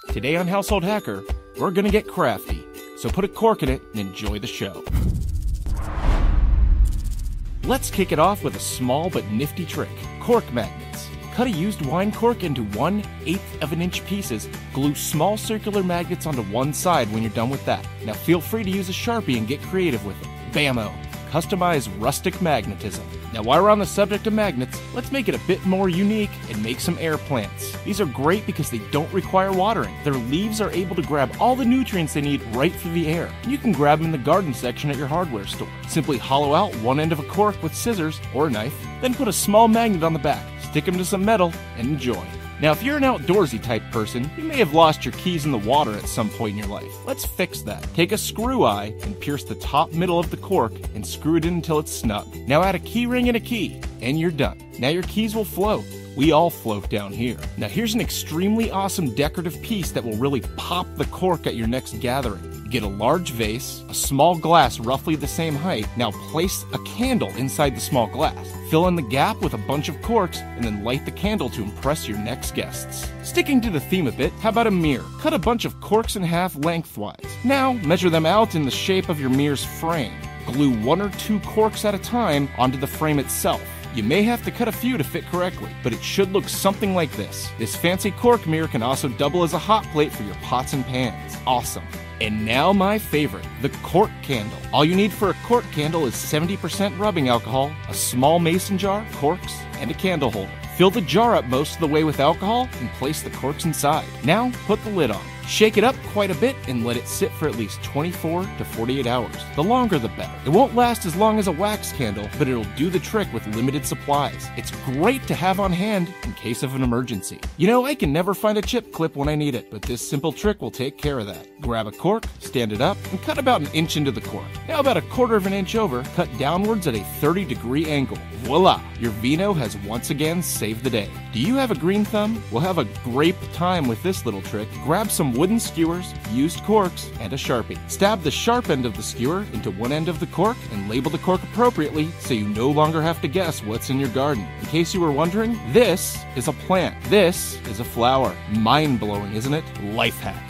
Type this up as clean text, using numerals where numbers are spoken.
Today on Household Hacker, we're gonna get crafty, so put a cork in it and enjoy the show. Let's kick it off with a small but nifty trick, cork magnets. Cut a used wine cork into 1/8 of an inch pieces, glue small circular magnets onto one side when you're done with that. Now feel free to use a Sharpie and get creative with it. Bammo! Customize rustic magnetism. Now while we're on the subject of magnets, let's make it a bit more unique and make some air plants. These are great because they don't require watering. Their leaves are able to grab all the nutrients they need right through the air. You can grab them in the garden section at your hardware store. Simply hollow out one end of a cork with scissors or a knife, then put a small magnet on the back, stick them to some metal, and enjoy. Now, if you're an outdoorsy type person, you may have lost your keys in the water at some point in your life. Let's fix that. Take a screw eye and pierce the top middle of the cork and screw it in until it's snug. Now add a key ring and a key, and you're done. Now your keys will float. We all float down here. Now here's an extremely awesome decorative piece that will really pop the cork at your next gathering. Get a large vase, a small glass roughly the same height. Now place a candle inside the small glass. Fill in the gap with a bunch of corks and then light the candle to impress your next guests. Sticking to the theme a bit, how about a mirror? Cut a bunch of corks in half lengthwise. Now measure them out in the shape of your mirror's frame. Glue 1 or 2 corks at a time onto the frame itself. You may have to cut a few to fit correctly, but it should look something like this. This fancy cork mirror can also double as a hot plate for your pots and pans. Awesome. And now my favorite, the cork candle. All you need for a cork candle is 70% rubbing alcohol, a small mason jar, corks, and a candle holder. Fill the jar up most of the way with alcohol and place the corks inside. Now put the lid on. Shake it up quite a bit and let it sit for at least 24 to 48 hours. The longer the better. It won't last as long as a wax candle, but it'll do the trick with limited supplies. It's great to have on hand in case of an emergency. You know, I can never find a chip clip when I need it, but this simple trick will take care of that. Grab a cork, stand it up, and cut about an inch into the cork. Now about a 1/4 of an inch over, cut downwards at a 30-degree angle. Voila! Your vino has once again saved the day. Do you have a green thumb? We'll have a great time with this little trick. Grab some wooden skewers, used corks, and a Sharpie. Stab the sharp end of the skewer into one end of the cork and label the cork appropriately so you no longer have to guess what's in your garden. In case you were wondering, this is a plant. This is a flower. Mind-blowing, isn't it? Life hack.